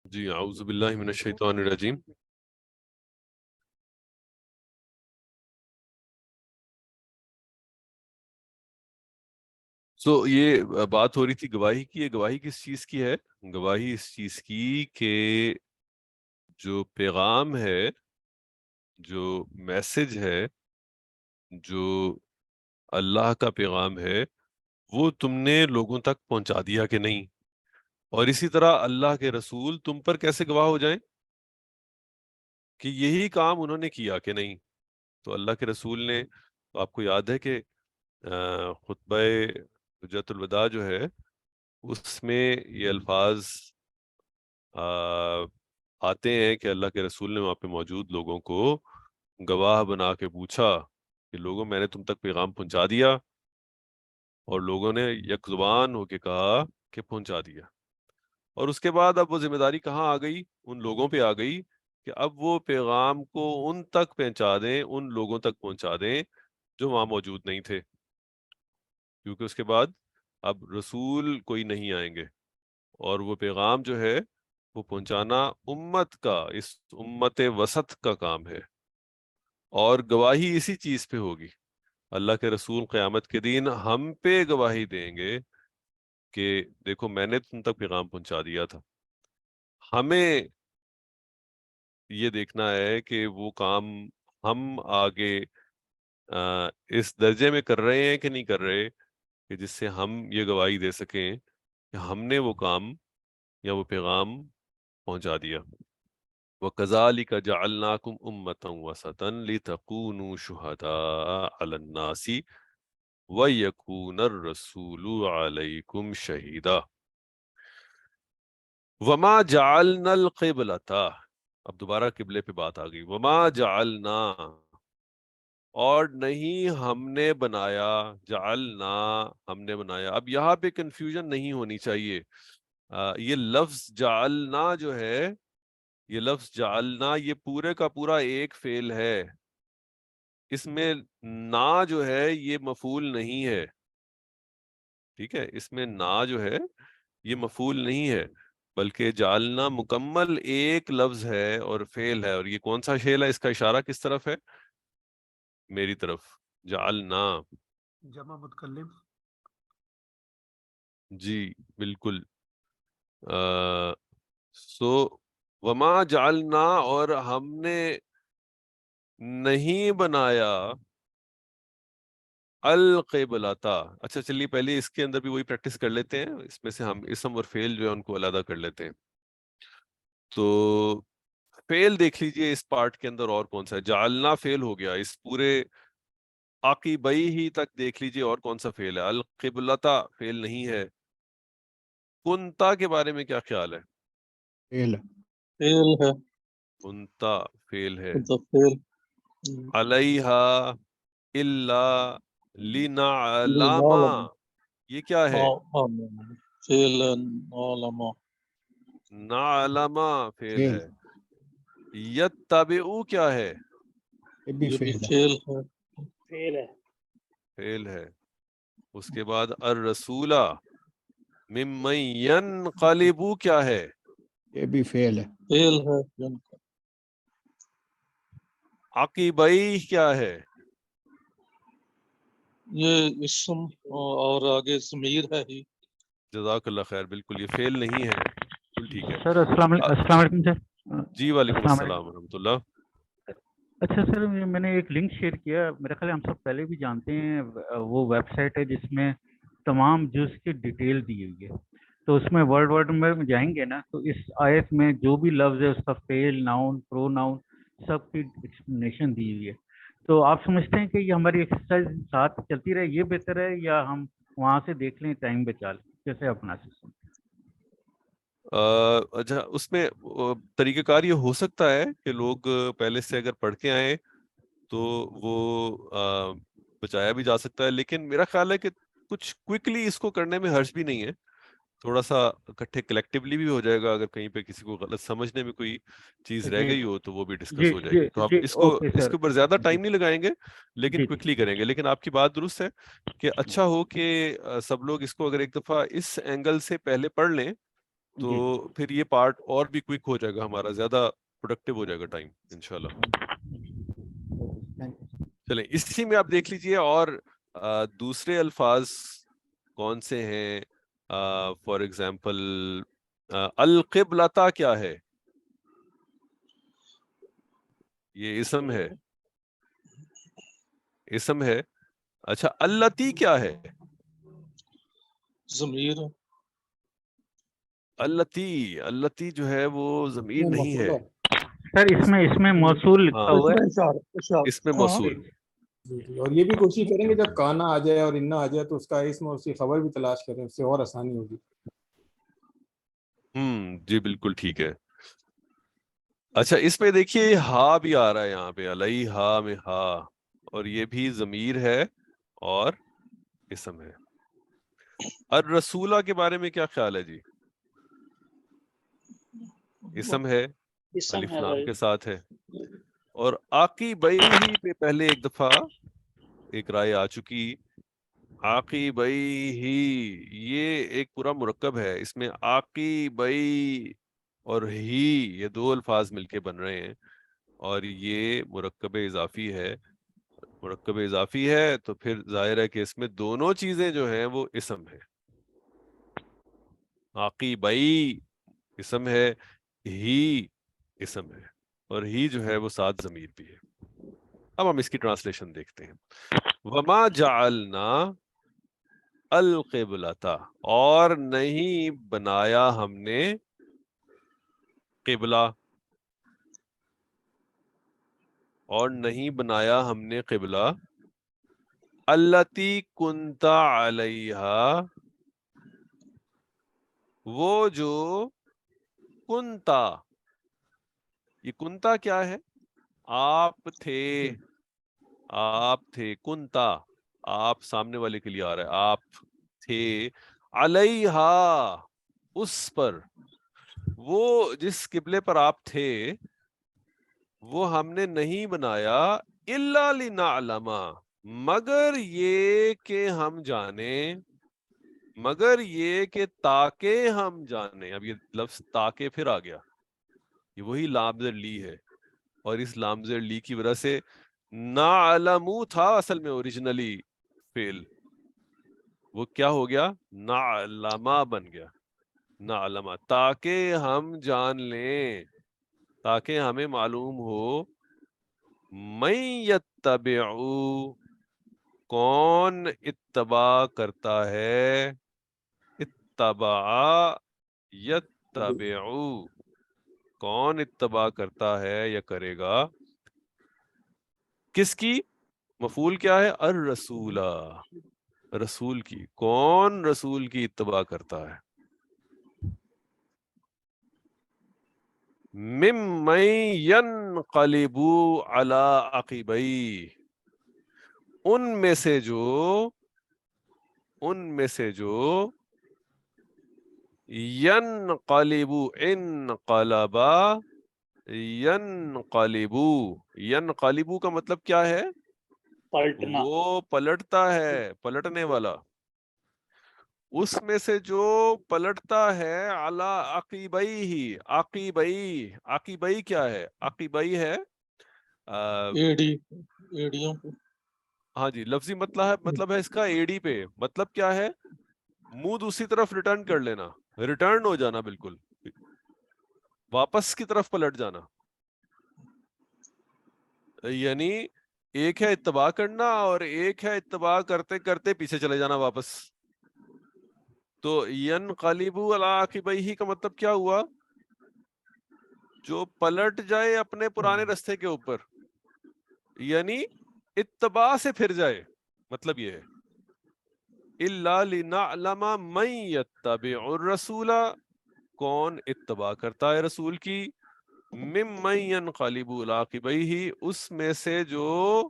جی اعوذ باللہ من الشیطان الرجیم. یہ بات ہو رہی تھی گواہی کی. یہ گواہی کس چیز کی ہے؟ گواہی اس چیز کی کہ جو پیغام ہے، جو میسج ہے، جو اللہ کا پیغام ہے، وہ تم نے لوگوں تک پہنچا دیا کہ نہیں. اور اسی طرح اللہ کے رسول تم پر کیسے گواہ ہو جائیں کہ یہی کام انہوں نے کیا کہ نہیں. تو اللہ کے رسول نے، تو آپ کو یاد ہے کہ خطبہ حجۃ الوداع جو ہے اس میں یہ الفاظ آتے ہیں کہ اللہ کے رسول نے وہاں پہ موجود لوگوں کو گواہ بنا کے پوچھا کہ لوگوں میں نے تم تک پیغام پہنچا دیا، اور لوگوں نے یک زبان ہو کے کہا کہ پہنچا دیا. اور اس کے بعد اب وہ ذمہ داری کہاں آ گئی؟ ان لوگوں پہ آ گئی کہ اب وہ پیغام کو ان تک پہنچا دیں، ان لوگوں تک پہنچا دیں جو وہاں موجود نہیں تھے، کیونکہ اس کے بعد اب رسول کوئی نہیں آئیں گے، اور وہ پیغام جو ہے وہ پہنچانا امت کا، اس امت وسط کا کام ہے. اور گواہی اسی چیز پہ ہوگی. اللہ کے رسول قیامت کے دن ہم پہ گواہی دیں گے کہ دیکھو میں نے تم تک پیغام پہنچا دیا تھا. ہمیں یہ دیکھنا ہے کہ وہ کام ہم آگے اس درجے میں کر رہے ہیں کہ نہیں کر رہے کہ جس سے ہم یہ گواہی دے سکیں کہ ہم نے وہ کام یا وہ پیغام پہنچا دیا. وَكَذَلِكَ جَعَلْنَاكُمْ أُمَّةً وَسَطًا لِتَكُونُوا شُهَدَاءَ عَلَى النَّاسِ وَيَكُونَ الرَّسُولُ عَلَيْكُمْ شَهِيدًا. وَمَا جَعَلْنَا الْقِبْلَةَ، اب دوبارہ قبلے پہ بات آ گئی. وَمَا جَعَلْنَا، اور نہیں ہم نے بنایا، جعلنا ہم نے بنایا. اب یہاں پہ کنفیوژن نہیں ہونی چاہیے. یہ لفظ جعلنا جو ہے، یہ لفظ جعلنا یہ پورے کا پورا ایک فعل ہے. اس میں نا جو ہے یہ مفعول نہیں ہے. ٹھیک ہے، اس میں نا جو ہے یہ مفعول نہیں ہے، بلکہ جعلنا مکمل ایک لفظ ہے اور فعل ہے. اور یہ کون سا فعل ہے؟ اس کا اشارہ کس طرف ہے؟ میری طرف. جعلنا جمع متکلم. جی بالکل. سو وما جعلنا، اور ہم نے نہیں بنایا القبلتا. اچھا چلیے پہلے اس کے اندر بھی وہی پریکٹس کر لیتے ہیں. اس میں سے ہم اسم اور فعل جو ہے ان کو علیحدہ کر لیتے ہیں. تو فعل دیکھ لیجئے اس پارٹ کے اندر اور کون سا ہے. جعلنا فعل ہو گیا. اس پورے عاقبئی ہی تک دیکھ لیجئے اور کون سا فعل ہے. القبلتا فعل نہیں ہے. کنتا کے بارے میں کیا خیال ہے؟ فعل ہے. کنتا فعل ہے. فعل. علیہا الا لنعلم، یہ کیا ہے؟ فعل علما. نعلم فعل فعل ہے. یتبعو کیا ہے؟ یہ بھی یہ بھی فعل ہے. فعل ہے. فعل ہے. فعل ہے. اس کے بعد الرسول ممن ینقلب کیا ہے؟ یہ بھی فعل ہے. فعل ہے. عقبئی کیا ہے؟ یہ اسم اور آگے ضمیر ہے ہی. جزاک اللہ خیر. بالکل یہ فعل نہیں ہے. بالکل ٹھیک ہے. سر السلام علیکم سر. جی وعلیکم السلام السلام علیکم. ورحمۃ اللہ. اچھا سر، میں نے ایک لنک شیئر کیا، میرے خیال ہم سب پہلے بھی جانتے ہیں، وہ ویب سائٹ ہے جس میں تمام جز کی ڈیٹیل دی ہوئی ہے. تو اس میں ورڈ میں جائیں گے نا، تو اس آیت میں جو بھی لفظ ہے اس کا فعل، ناؤن، پرو ناؤن، سب کی ایکسپلینیشن دی ہوئی ہے. تو آپ سمجھتے ہیں کہ یہ ہماری ایکسرسائز ساتھ چلتی رہے یہ بہتر ہے، یا ہم وہاں سے دیکھ لیں ٹائم بچا لیں؟ کیسے اپنا سسٹم؟ اچھا اس میں طریقہ کار یہ ہو سکتا ہے کہ لوگ پہلے سے اگر پڑھ کے آئیں تو وہ بچایا بھی جا سکتا ہے. لیکن میرا خیال ہے کہ کچھ کوئکلی اس کو کرنے میں حرج بھی نہیں ہے. تھوڑا سا اکٹھے کلیکٹیولی بھی ہو جائے گا. اگر کہیں پہ کسی کو غلط سمجھنے میں کوئی چیز رہ گئی ہو تو وہ بھی ڈسکس ہو جائے گی. تو آپ اس کو اوکے اس سر. کے اوپر زیادہ ٹائم نہیں لگائیں گے، لیکن جی کوئکلی کریں گے. لیکن آپ کی بات درست ہے کہ اچھا ہو کہ سب لوگ اس کو اگر ایک دفعہ اس اینگل سے پہلے پڑھ لیں تو پھر یہ پارٹ اور بھی کوئک ہو جائے گا ہمارا, زیادہ پروڈکٹیو ہو جائے گا ٹائم انشاءاللہ. چلیں اسی میں آپ دیکھ لیجئے. اور دوسرے الفاظ کون سے ہیں؟ فار ایگزامپل القبلتا کیا ہے؟ یہ اسم ہے, اسم ہے. اچھا اللتی کیا ہے؟ ضمیر اللتی, اللتی جو ہے وہ ضمیر نہیں ہے. سر اس میں موصول لکھا ہوا ہے. اس میں موصول. اور یہ بھی کوشش کریں گے جب کانا آ جائے اور انا آ جائے تو اس کا اسم اور اس کی خبر بھی تلاش کریں, اس سے اور آسانی ہوگی. جی بالکل ٹھیک ہے. اچھا اس میں دیکھیے ہا بھی آ رہا ہے یہاں پہ, علیہ ہا میں ہا, اور یہ بھی ضمیر ہے اور اسم ہے. الرسولہ کے بارے میں کیا خیال ہے جی؟ اسم ہے, الف لام کے ساتھ ہے, اور عاقبیہ ہی پہ پہلے ایک دفعہ ایک رائے آ چکی. عاقبیہ ہی یہ ایک پورا مرکب ہے, اس میں عاقبیہ اور ہی یہ دو الفاظ مل کے بن رہے ہیں, اور یہ مرکب اضافی ہے. مرکب اضافی ہے تو پھر ظاہر ہے کہ اس میں دونوں چیزیں جو ہیں وہ اسم ہے. عاقبیہ اسم ہے, ہی اسم ہے, اور ہی جو ہے وہ ساتھ ضمیر بھی ہے. اب ہم اس کی ٹرانسلیشن دیکھتے ہیں. وما جعلنا القبلتا, اور نہیں بنایا ہم نے قبلہ, اور نہیں بنایا ہم نے قبلہ, التی کنت علیہا, وہ جو کنتا, یہ کنتا کیا ہے؟ آپ تھے, آپ تھے. کنتا آپ سامنے والے کے لیے آ رہا ہے, آپ تھے. علیہا اس پر, وہ جس قبلے پر آپ تھے وہ ہم نے نہیں بنایا الا لنعلم, مگر یہ کہ ہم جانیں, مگر یہ کہ تاکہ ہم جانیں. اب یہ لفظ تاکہ پھر آ گیا, یہ وہی لام زر لی ہے, اور اس لام زر لی کی وجہ سے نعلمو تھا اصل میں اوریجنلی فعل, وہ کیا ہو گیا؟ نعلما بن گیا. نعلما تاکہ ہم جان لیں, تاکہ ہمیں معلوم ہو. من یتبعو, کون اتباع کرتا ہے, اتبع یتبعو, کون اتباع کرتا ہے یا کرے گا, کس کی؟ مفعول کیا ہے؟ الرسولہ, رسول کی. کون رسول کی اتباع کرتا ہے؟ ممن ینقلب علی عقبیہ, ان میں سے جو, ان میں سے جو ینقلب, انقلبا, ینقلبو, ینقلبو کا مطلب کیا ہے؟ پلٹنا. وہ پلٹتا ہے, پلٹنے والا. اس میں سے جو پلٹتا ہے علی عقبیہ, عقبیہ, عقبیہ کیا ہے؟ عقبیہ ہے ایڑیوں پہ. ہاں جی, لفظی مطلب ہے اس کا ایڑی پہ. مطلب کیا ہے؟ منہ دوسری طرف ریٹرن کر لینا, ریٹرن ہو جانا, بالکل واپس کی طرف پلٹ جانا. یعنی ایک ہے اتباع کرنا, اور ایک ہے اتباع کرتے کرتے پیچھے چلے جانا واپس. تو ینقلب علی عقبیہ کا مطلب کیا ہوا؟ جو پلٹ جائے اپنے پرانے راستے کے اوپر, یعنی اتباع سے پھر جائے. مطلب یہ ہے الا لنعلم من یتبع الرسول, کون اتباع کرتا ہے رسول کی, ممن ینقلب علی عقبیہ, اس میں سے جو,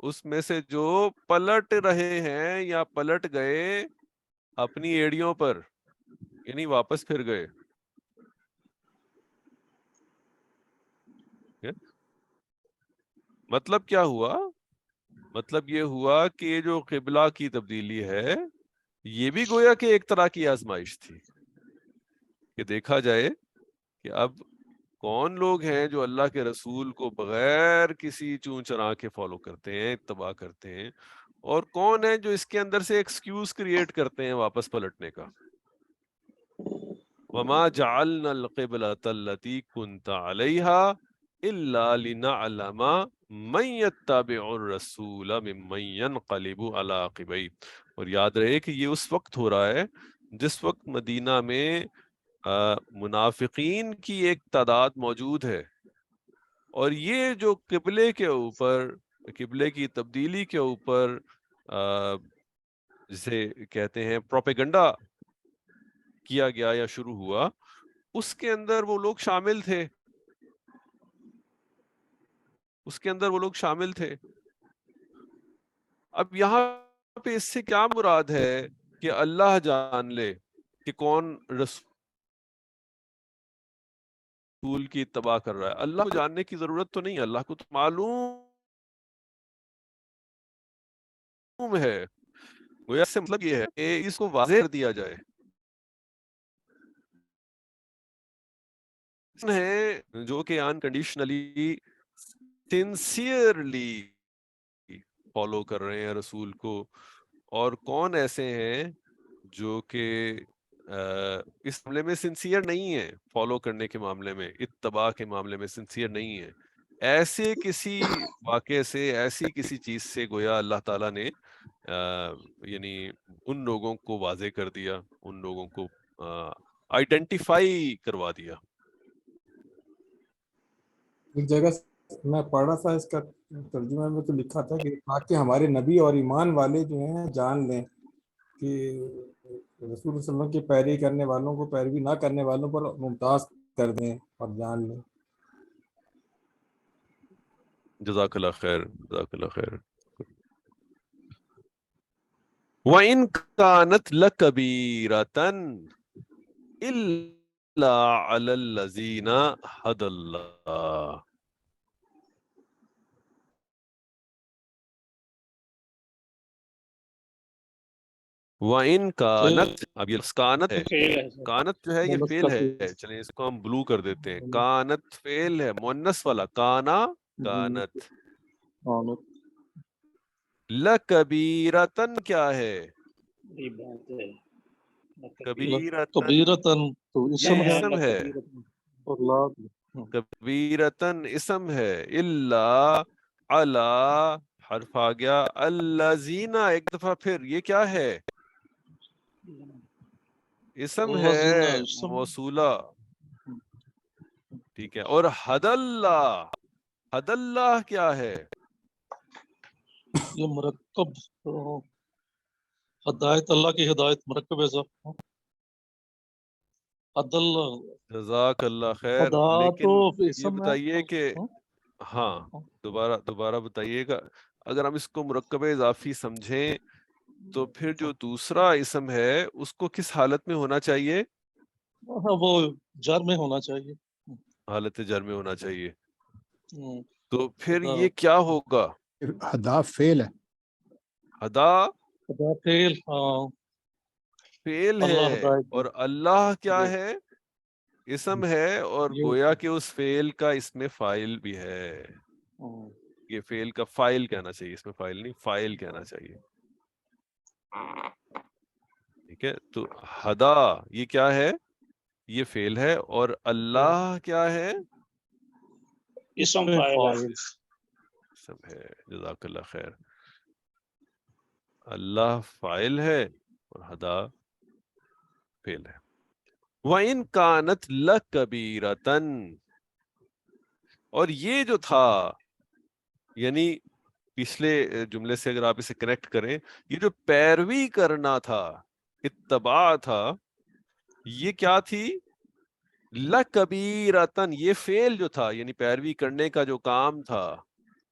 اس میں سے جو پلٹ رہے ہیں یا پلٹ گئے اپنی ایڑیوں پر, یعنی واپس پھر گئے. مطلب کیا ہوا؟ مطلب یہ ہوا کہ جو قبلہ کی تبدیلی ہے یہ بھی گویا کہ ایک طرح کی آزمائش تھی کہ دیکھا جائے کہ اب کون لوگ ہیں جو اللہ کے رسول کو بغیر کسی چون چرا کے فالو کرتے ہیں، اتباع کرتے ہیں، اور کون ہیں جو اس کے اندر سے ایکسکیوز کریٹ کرتے ہیں واپس پلٹنے کا۔ وما جعلنا القبلة التي كنت عليها الا لنعلم من يتبع الرسول ممن ينقلب على عقبيه۔ اور یاد رہے کہ یہ اس وقت ہو رہا ہے جس وقت مدینہ میں منافقین کی ایک تعداد موجود ہے، اور یہ جو قبلے کے اوپر، قبلے کی تبدیلی کے اوپر جسے کہتے ہیں پروپیگنڈا کیا گیا یا شروع ہوا، اس کے اندر وہ لوگ شامل تھے، اس کے اندر وہ لوگ شامل تھے۔ اب یہاں پہ اس سے کیا مراد ہے کہ اللہ جان لے کہ کون رسول کی اتباع کر رہا ہے؟ اللہ کو جاننے کی ضرورت تو نہیں، اللہ کو تو معلوم ہے۔ گویا اس سے مطلب یہ ہے کہ اس کو واضح کر دیا جائے ہے جو کہ انکنڈیشنلی سنسیئرلی فالو کر رہے ہیں رسول کو، اور کون ایسے ہیں جو کہ اس معاملے میں سنسیئر نہیں ہیں، فالو کرنے کے معاملے میں، اتباع کے معاملے میں سنسیئر نہیں ہیں۔ ایسے کسی واقعے سے، ایسی کسی چیز سے گویا اللہ تعالیٰ نے یعنی ان لوگوں کو واضح کر دیا، ان لوگوں کو آئیڈینٹیفائی کروا دیا۔ ایک جگہ میں پڑھ رہا تھا، اس کا ترجمہ میں تو لکھا تھا کہ تاکہ ہمارے نبی اور ایمان والے جو ہیں جان لیں کہ رسول صلی اللہ علیہ وسلم کی پیروی کرنے والوں کو پیروی نہ کرنے والوں پر ممتاز کر دیں اور جان لیں۔ جزاک اللہ خیر، جزاک اللہ خیر۔ وَإِن كَانَتْ لَكَبِيرَةً إِلَّا عَلَى الَّذِينَ هَدَى اللَّهُ۔ وَإِن كَانَتْ، اب یہ کانت ہے، کانت جو ہے یہ فعل ہے، چلیں اس کو ہم بلو کر دیتے ہیں۔ کانت فعل ہے مؤنث والا، کانا کانت۔ لَكَبِيرَةً کیا ہے؟ کبیرتن تو اسم یہ ہے، اسم ہے، اور لا کبیرتن اسم ہے، الا علی حرف آ گیا، الذین ایک دفعہ پھر، یہ کیا ہے؟ اسم ہے الذین اسم، موصولہ، ٹھیک ہے۔ اور حد اللہ، حد اللہ کیا ہے؟ یہ مرکب ہدایت، اللہ کی ہدایت مرکب ہے سب۔ حد اللہ، جزاک اللہ خیر۔ ہدا لیکن تو یہ اسم ہے۔ بتائیے کہ ہاں، دوبارہ بتائیے گا، اگر ہم اس کو مرکب اضافی سمجھیں تو پھر جو دوسرا اسم ہے اس کو کس حالت میں ہونا چاہیے؟ وہ جر میں ہونا چاہیے۔ حالت جر میں ہونا چاہیے۔ ہوں، تو پھر ہدا، یہ کیا ہوگا؟ ہدا فعل ہے، ہدا ہدا فعل، ہاں، فعل اللہ ہے، ہدایت اور اللہ کیا جی، ہے؟ اسم ہے، اور یہ گویا کہ اس فعل کا اس میں فاعل بھی ہے۔ ہوں، یہ فعل کا فاعل کہنا چاہیے، اس میں فاعل نہیں، فاعل کہنا چاہیے، ٹھیک ہے۔ تو ہدا یہ کیا ہے؟ یہ فعل ہے، اور اللہ کیا ہے؟ اسم فاعل۔ اسم ہے، جزاک اللہ خیر۔ اللہ فاعل ہے اور ہدا فعل ہے۔ وَإِن كَانَتْ لَكَبِيرَةً، اور یہ جو تھا، یعنی پچھلے جملے سے اگر آپ اسے کنیکٹ کریں، یہ جو پیروی کرنا تھا، اتباع تھا، یہ کیا تھی؟ لَكَبِيرَةً، یہ فعل جو تھا، یعنی پیروی کرنے کا جو کام تھا،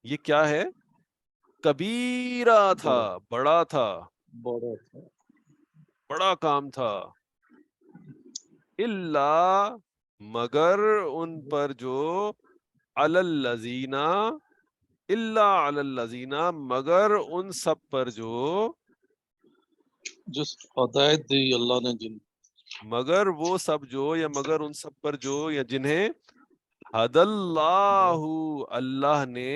یہ کیا ہے؟ کبیرہ تھا، بڑا تھا، بڑا تھا، بڑا کام تھا۔ الا مگر ان پر جو علی الذین، الا علی الذین مگر ان سب پر جو جس ہدایت دی اللہ نے جن مگر وہ سب جو یا مگر ان سب پر جو یا جنہیں حد اللہ اللہ نے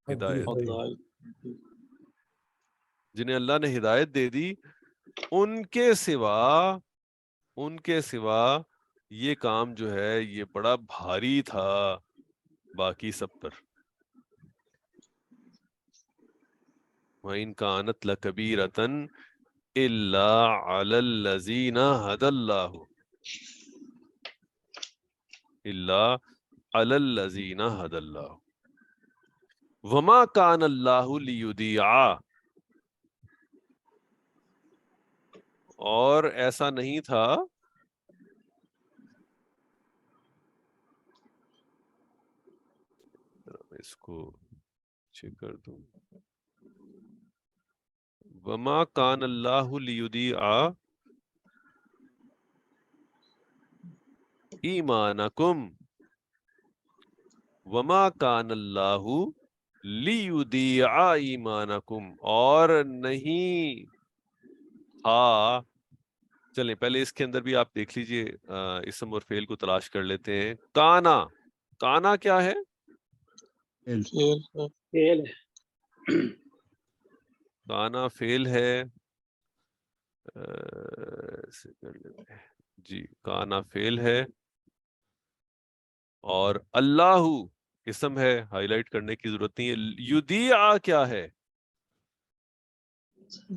ہدایت دی، ہدایت جنہیں اللہ نے ہدایت دے دی، ان کے سوا یہ کام جو ہے یہ بڑا بھاری تھا باقی سب پر. وَإِن كَانَتْ لَكَبِيرَةً إِلَّا عَلَى الَّذِينَ هَدَى اللَّهُ إِلَّا عَلَى الَّذِينَ هَدَى اللَّهُ وَمَا كَانَ اللَّهُ لِيُضِيعَ، اور ایسا نہیں تھا میں اس کو چیک کر دوں. وَمَا كَانَ اللَّهُ لِيُضِيعَ ایمانکم وما کان اللہ لیضیع ایمانکم، اور نہیں تھا. چلیں پہلے اس کے اندر بھی آپ دیکھ لیجئے، اسم اور فعل کو تلاش کر لیتے ہیں. کانا کیا ہے؟ فعل ہے کانا فعل ہے. ایسے کر لیتے ہیں جی، کانا فعل ہے اور اللہ اسم ہے، ہائی لائٹ کرنے کی ضرورت نہیں ہے. یضیع کیا ہے؟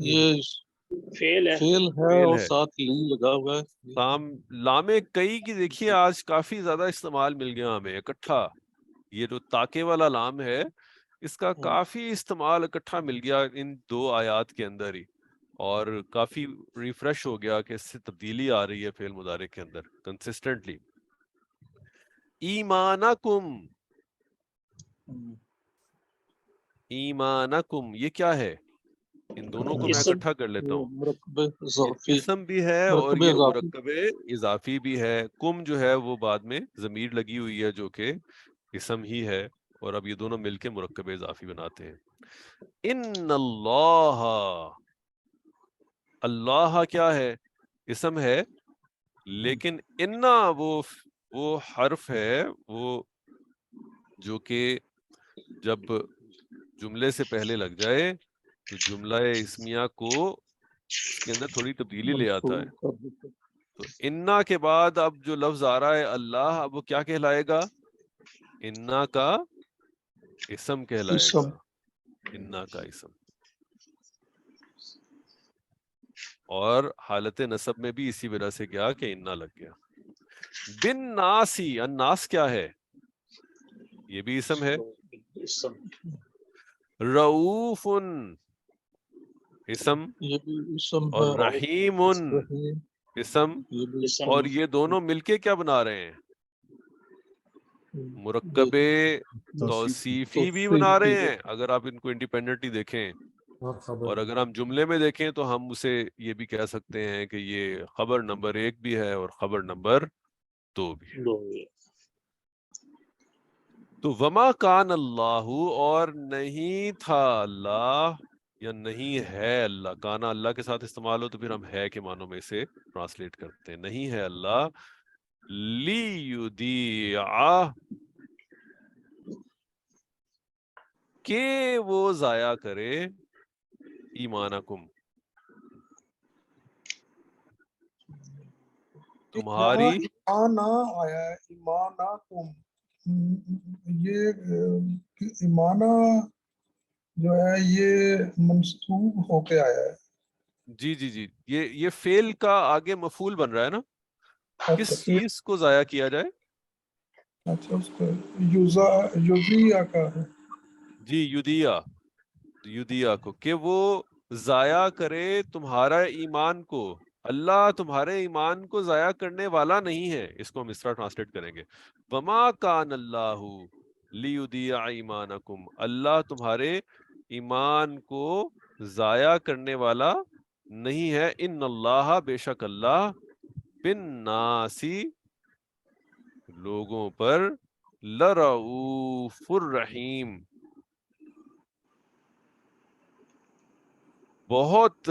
یہ فعل ہے اور ساتھ لین لگا ہوا ہے. لام کئی کی دیکھیے آج کافی زیادہ استعمال مل گیا ہمیں اکٹھا. یہ جو تاکے والا لام ہے اس کا کافی استعمال اکٹھا مل گیا ان دو آیات کے اندر ہی، اور کافی ریفریش ہو گیا کہ اس سے تبدیلی آ رہی ہے فعل مضارع کے اندر کنسسٹنٹلی. ایمانکم یہ کیا ہے؟ ان دونوں کو میں اکٹھا کر لیتا ہوں. مرکب اضافی اسم بھی ہے اور مرکب یہ اضافی مرکب اضافی بھی ہے. کم جو ہے وہ بعد میں ضمیر لگی ہوئی ہے جو کہ اسم ہی ہے، اور اب یہ دونوں مل کے مرکب اضافی بناتے ہیں. ان اللہ کیا ہے؟ اسم ہے، لیکن انا وہ حرف ہے وہ جو کہ جب جملے سے پہلے لگ جائے تو جملہ اسمیہ کو اس کے اندر تھوڑی تبدیلی لے آتا ہے. کر دیتے. تو انا کے بعد اب جو لفظ آ رہا ہے اللہ، اب وہ کیا کہلائے گا؟ انا کا اسم کہلائے گا. انا کا اسم، اور حالت نصب میں بھی اسی وجہ سے کیا کہ انا لگ گیا. بن ناسی، الناس کیا ہے؟ یہ بھی اسم ہے. رؤوف اسم، یہ بھی اسم اور ہے. رحیم رحیم اسم، یہ بھی اسم اور یہ دونوں مل کے کیا بنا رہے ہیں؟ مرکب توصیفی بھی بنا رہے ہیں اگر آپ ان کو انڈیپینڈنٹلی دیکھیں، اور اگر ہم جملے میں دیکھیں تو ہم اسے یہ بھی کہہ سکتے ہیں کہ یہ خبر نمبر 1 بھی ہے اور خبر نمبر 2 بھی ہے. تو وما کان اللہ، اور نہیں تھا اللہ یا نہیں ہے اللہ. کانا اللہ کے ساتھ استعمال ہو تو پھر ہم ہے کے معنوں میں اسے ٹرانسلیٹ کرتے ہیں. نہیں ہے اللہ لیضیع، کہ وہ ضائع کرے ایمانکم تمہاری. ایمان آیا ہے ایمانکم، یہ ایمانہ جو ہے یہ منصوب ہو کے آیا ہے. جی یہ فعل کا آگے مفعول بن رہا ہے نا. کس چیز کو ضائع کیا جائے؟ اچھا اس کو یوزیہ کا ہے. جی یودیا کو، کہ وہ ضائع کرے تمہارا ایمان کو. اللہ تمہارے ایمان کو ضائع کرنے والا نہیں ہے. اس کو ہم اس طرح ٹرانسلیٹ کریں گے، وما کان اللہ لیضیع ایمانکم، اللہ تمہارے ایمان کو ضائع کرنے والا نہیں ہے. ان اللہ، بے شک اللہ، بالناسی لوگوں پر، لرؤوف الرحیم بہت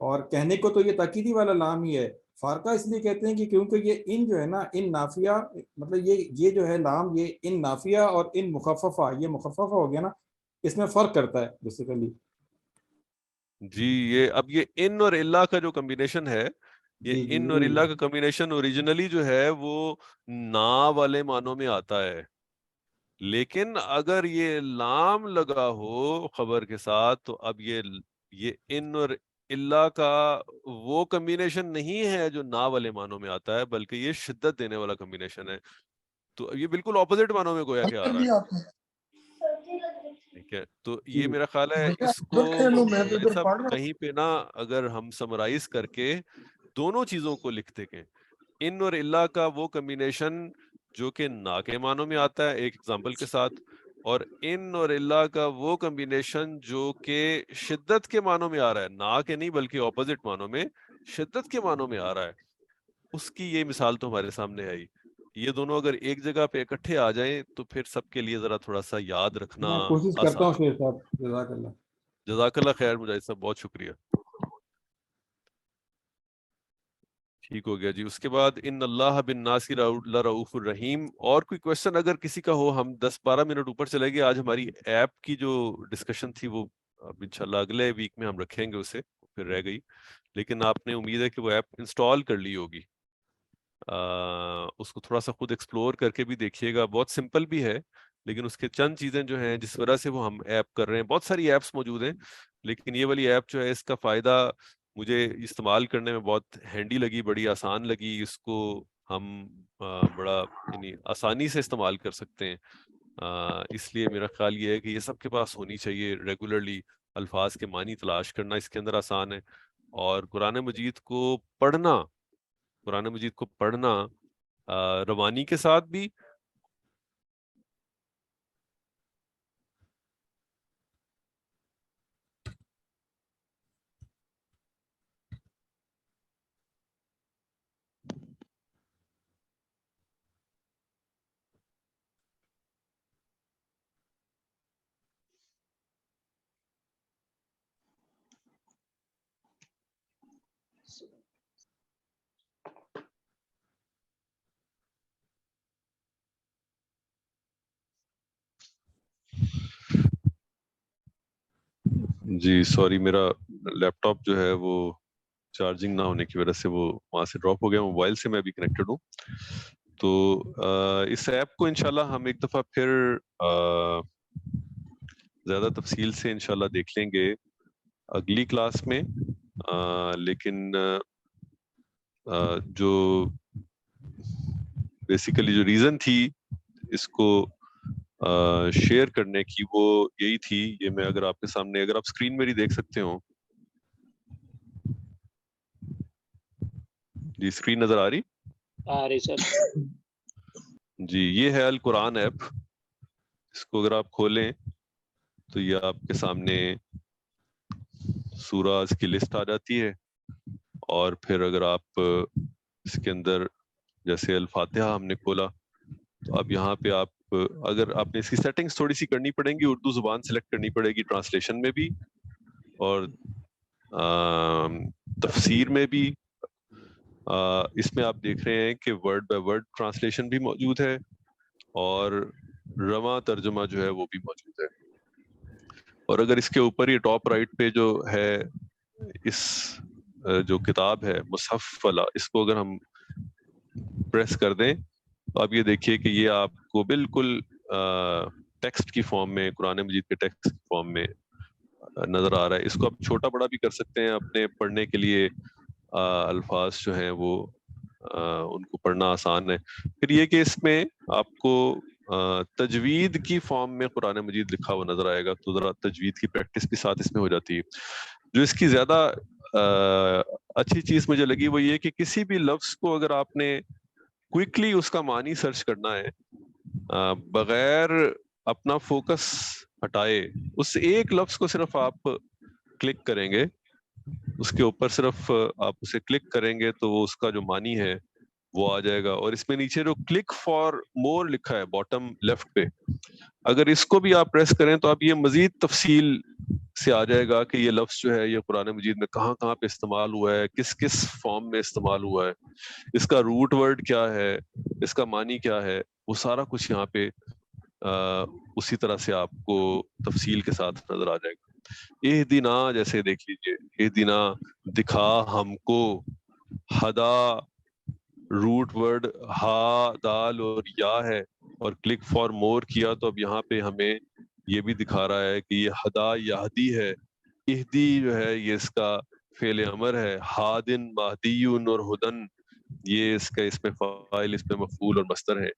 اور کہنے کو تو یہ تاکیدی والا لام ہی ہے. فارقہ اس لیے کہتے ہیں کہ کیونکہ یہ ان جو ہے نا ان نافیہ مطلب یہ جو ہے لام یہ ان نافیہ اور ان مخففہ یہ مخففہ ہو گیا نا, اس میں فرق کرتا ہے بیسیکلی. جی یہ ان اور اللہ کا جو کمبینیشن ہے, یہ ان اور اللہ کا کمبینیشن اوریجنلی جو ہے وہ نا والے معنوں میں آتا ہے, لیکن اگر یہ لام لگا ہو خبر کے ساتھ تو اب یہ ان اور اللہ کا وہ کمبینیشن نہیں ہے جو نا والے معنوں میں آتا ہے, بلکہ یہ شدت دینے والا کمبینیشن ہے. تو یہ بالکل اپوزٹ معنوں میں گویا کہ آ رہا ہے. ٹھیک ہے, تو یہ میرا خیال ہے اس کو کہیں پہ نا اگر ہم سمرائز کر کے دونوں چیزوں کو لکھتے ہیں, ان اور اللہ کا وہ کمبینیشن جو کہ نا کے معنوں میں آتا ہے ایک ایگزامپل کے ساتھ, اور ان اور اللہ کا وہ کمبینیشن جو کہ شدت کے معنوں میں آ رہا ہے, نا کے نہیں بلکہ اپوزٹ معنوں میں شدت کے معنوں میں آ رہا ہے, اس کی یہ مثال تو ہمارے سامنے آئی. یہ دونوں اگر ایک جگہ پہ اکٹھے آ جائیں تو پھر سب کے لیے ذرا تھوڑا سا یاد رکھنا کوشش کرتا ہوں آسان. شیر صاحب, جزاک اللہ. جزاک اللہ خیر مجاہد صاحب, بہت شکریہ. ٹھیک ہو گیا جی. اس کے بعد ان اللہ بالناس لرؤوف الرحیم. اور کوئی کوشچن اگر کسی کا ہو, ہم 10-12 منٹ اوپر چلے گئے. آج ہماری ایپ کی جو ڈسکشن تھی وہ اب انشاءاللہ اگلے ویک میں ہم رکھیں گے, اسے پھر رہ گئی, لیکن آپ نے امید ہے کہ وہ ایپ انسٹال کر لی ہوگی. اس کو تھوڑا سا خود ایکسپلور کر کے بھی دیکھیے گا, بہت سمپل بھی ہے, لیکن اس کے چند چیزیں جو ہیں جس وجہ سے وہ ہم ایپ کر رہے ہیں. بہت ساری ایپس موجود ہیں, لیکن یہ والی ایپ جو ہے اس کا فائدہ مجھے استعمال کرنے میں بہت ہینڈی لگی, بڑی آسان لگی. اس کو ہم بڑا یعنی آسانی سے استعمال کر سکتے ہیں. اس لیے میرا خیال یہ ہے کہ یہ سب کے پاس ہونی چاہیے. ریگولرلی الفاظ کے معنی تلاش کرنا اس کے اندر آسان ہے, اور قرآن مجید کو پڑھنا روانی کے ساتھ بھی جی سوری میرا لیپ ٹاپ جو ہے وہ چارجنگ نہ ہونے کی وجہ سے وہ وہاں سے ڈراپ ہو گیا. موبائل سے میں بھی کنیکٹڈ ہوں. تو اس ایپ کو انشاءاللہ ہم ایک دفعہ پھر زیادہ تفصیل سے انشاءاللہ دیکھ لیں گے اگلی کلاس میں. لیکن جو بیسیکلی جو ریزن تھی اس کو شیئر کرنے کی وہ یہی تھی. یہ میں اگر آپ کے سامنے, اگر آپ اسکرین میری دیکھ سکتے ہو, جی اسکرین نظر آ رہی سر. جی یہ ہے القرآن ایپ. اس کو اگر آپ کھولیں تو یہ آپ کے سامنے سورہز کی لسٹ آ جاتی ہے, اور پھر اگر آپ اس کے اندر جیسے الفاتحہ ہم نے کھولا تو اب یہاں پہ آپ اگر آپ نے اس کی سیٹنگز تھوڑی سی کرنی پڑیں گی, اردو زبان سلیکٹ کرنی پڑے گی ٹرانسلیشن میں بھی اور تفسیر میں بھی. اس میں آپ دیکھ رہے ہیں کہ ورڈ بائی ورڈ ٹرانسلیشن بھی موجود ہے اور رواں ترجمہ جو ہے وہ بھی موجود ہے. اور اگر اس کے اوپر یہ ٹاپ رائٹ پہ جو ہے اس جو کتاب ہے مصحف والا, اس کو اگر ہم پریس کر دیں تو آپ یہ دیکھیے کہ یہ آپ کو بالکل ٹیکسٹ کی فارم میں, قرآن مجید کے ٹیکسٹ کی فارم میں نظر آ رہا ہے. اس کو آپ چھوٹا بڑا بھی کر سکتے ہیں اپنے پڑھنے کے لیے. الفاظ جو ہیں وہ ان کو پڑھنا آسان ہے. پھر یہ کہ اس میں آپ کو تجوید کی فارم میں قرآن مجید لکھا ہوا نظر آئے گا, تو ذرا تجوید کی پریکٹس بھی ساتھ اس میں ہو جاتی ہے. جو اس کی زیادہ اچھی چیز مجھے لگی وہ یہ کہ کسی بھی لفظ کو اگر آپ نے کوئکلی اس کا معنی سرچ کرنا ہے بغیر اپنا فوکس ہٹائے, اس ایک لفظ کو صرف آپ کلک کریں گے, اس کے اوپر صرف آپ اسے کلک کریں گے تو وہ اس کا جو معنی ہے وہ آ جائے گا. اور اس میں نیچے جو کلک فار مور لکھا ہے باٹم لیفٹ پہ, اگر اس کو بھی آپ پریس کریں تو آپ یہ مزید تفصیل سے آ جائے گا کہ یہ لفظ جو ہے یہ قرآن مجید میں کہاں کہاں پہ استعمال ہوا ہے, کس کس فارم میں استعمال ہوا ہے, اس کا روٹ ورڈ کیا ہے, اس کا معنی کیا ہے, وہ سارا کچھ یہاں پہ اسی طرح سے آپ کو تفصیل کے ساتھ نظر آ جائے گا. اہدنا جیسے دیکھ لیجئے, اہدنا دکھا ہم کو, ہدا روٹ ورڈ ہا دال اور یا ہے, اور کلک فار مور کیا تو اب یہاں پہ ہمیں یہ بھی دکھا رہا ہے کہ یہ ہدا یہدی ہے. اہدی جو ہے یہ اس کا فعل امر ہے, ہادن مہدیون اور ہدن یہ اس کا اس میں فاعل, اس میں مفعول اور مصدر ہے.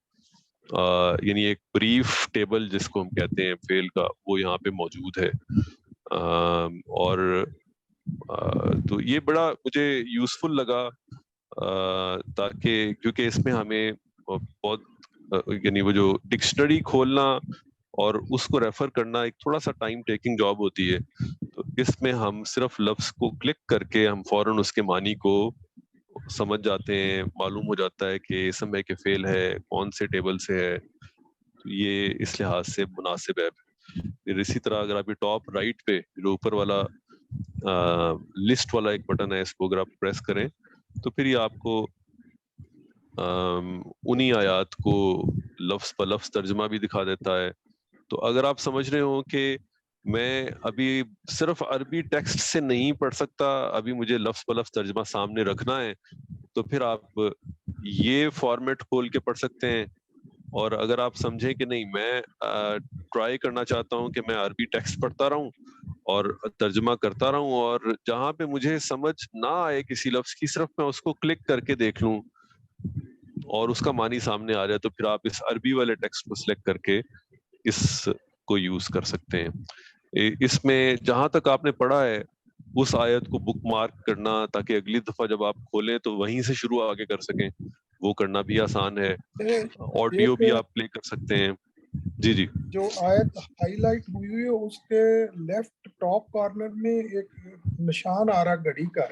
یعنی ایک بریف ٹیبل جس کو ہم کہتے ہیں فعل کا, وہ یہاں پہ موجود ہے. اور تو یہ بڑا مجھے یوزفل لگا, تاکہ کیونکہ اس میں ہمیں بہت یعنی وہ جو ڈکشنری کھولنا اور اس کو ریفر کرنا ایک تھوڑا سا ٹائم ٹیکنگ جاب ہوتی ہے, تو اس میں ہم صرف لفظ کو کلک کر کے ہم فوراً اس کے معنی کو سمجھ جاتے ہیں, معلوم ہو جاتا ہے کہ اسم ہے کہ فعل ہے, کون سے ٹیبل سے ہے. تو یہ اس لحاظ سے مناسب ہے. پھر اسی طرح اگر آپ یہ ٹاپ رائٹ پہ جو اوپر والا لسٹ والا ایک بٹن ہے, اس کو اگر آپ پریس کریں تو پھر یہ آپ کو انہی آیات کو لفظ پر لفظ ترجمہ بھی دکھا دیتا ہے. تو اگر آپ سمجھ رہے ہوں کہ میں ابھی صرف عربی ٹیکسٹ سے نہیں پڑھ سکتا, ابھی مجھے لفظ پر لفظ ترجمہ سامنے رکھنا ہے, تو پھر آپ یہ فارمیٹ کھول کے پڑھ سکتے ہیں. اور اگر آپ سمجھیں کہ نہیں میں ٹرائی کرنا چاہتا ہوں کہ میں عربی ٹیکسٹ پڑھتا رہوں اور ترجمہ کرتا رہوں, اور جہاں پہ مجھے سمجھ نہ آئے کسی لفظ کی, صرف میں اس کو کلک کر کے دیکھ لوں اور اس کا معنی سامنے آ جائے, تو پھر آپ اس عربی والے ٹیکسٹ کو سلیکٹ کر کے اس کو یوز کر سکتے ہیں. اس میں جہاں تک آپ نے پڑھا ہے اس آیت کو بک مارک کرنا, تاکہ اگلی دفعہ جب آپ کھولیں تو وہیں سے شروع آگے کر سکیں, وہ کرنا بھی آسان ہے. آڈیو بھی آپ پلے کر سکتے ہیں. جی جی, جو آیت ہائی لائٹ ہوئی ہوئی ہے اس کے لیفٹ ٹاپ کارنر میں ایک نشان آ رہا گھڑی کا,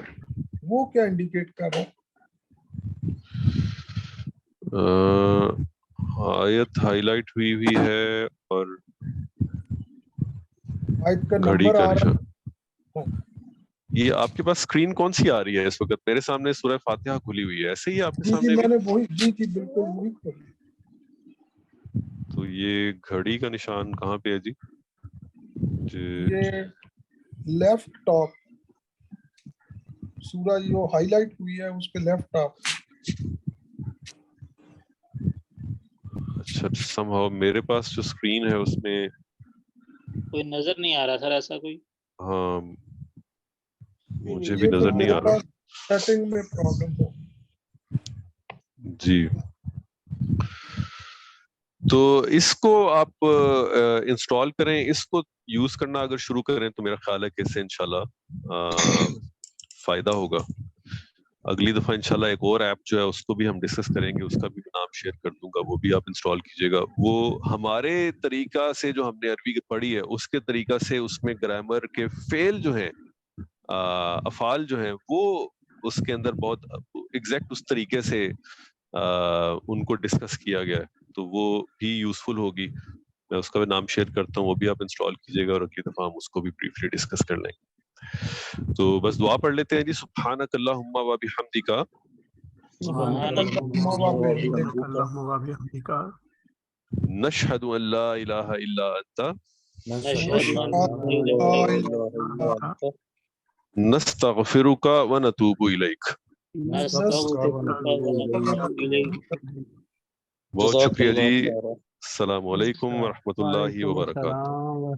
وہ کیا انڈیکیٹ کر رہا ہے؟ آیت ہائی لائٹ ہوئی ہوئی ہے اور آیت کا گھڑی نمبر کا آ رہا نشان. یہ آپ کے پاس اسکرین کون سی آ رہی ہے اس وقت؟ میرے سامنے سورہ فاتحہ کھلی ہوئی ہے, ایسے ہی آپ کے جی سامنے میں بھی؟ نے وہی, جی بالکل وہی کھولی. تو یہ گھڑی کا نشان کہاں پہ ہے جی؟ یہ لیفٹ ٹاپ سورہ جو ہائی لائٹ ہوئی ہے اس کے لیفٹ ٹاپ. اچھا, سم ہاؤ میرے پاس جو اسکرین ہے اس میں کوئی نظر نہیں آ رہا سر ایسا کوئی. ہاں مجھے بھی یہ نظر پھر نہیں میرے آ پاس رہا. سیٹنگ میں پرابلم ہو. جی, تو اس کو آپ انسٹال کریں, اس کو یوز کرنا اگر شروع کریں تو میرا خیال ہے کہ اس سے انشاءاللہ فائدہ ہوگا. اگلی دفعہ انشاءاللہ ایک اور ایپ جو ہے اس کو بھی ہم ڈسکس کریں گے, اس کا بھی نام شیئر کر دوں گا, وہ بھی آپ انسٹال کیجیے گا. وہ ہمارے طریقہ سے جو ہم نے عربی کی پڑھی ہے اس کے طریقہ سے اس میں گرامر کے فعل جو ہیں, افعال جو ہیں, وہ اس کے اندر بہت ایگزیکٹ اس طریقے سے ان کو ڈسکس کیا گیا ہے, تو وہ بھی یوزفل ہوگی. میں اس کا بھی نام شیئر کرتا ہوں, وہ بھی آپ انسٹال کیجیے گا, اور اگلی دفعہ ہم اس کو بھی بریفلی ڈسکس کر لیں گے. تو بس دعا پڑھ لیتے ہیں جی. سبحانک اللہم و بحمدک نشہد ان لا الہ الا انت نستغفرک و نتوب الیک. بہت شکریہ جی. السلام علیکم ورحمۃ اللہ وبرکاتہ.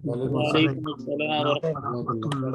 وعلیکم السلام ورحمۃ اللہ.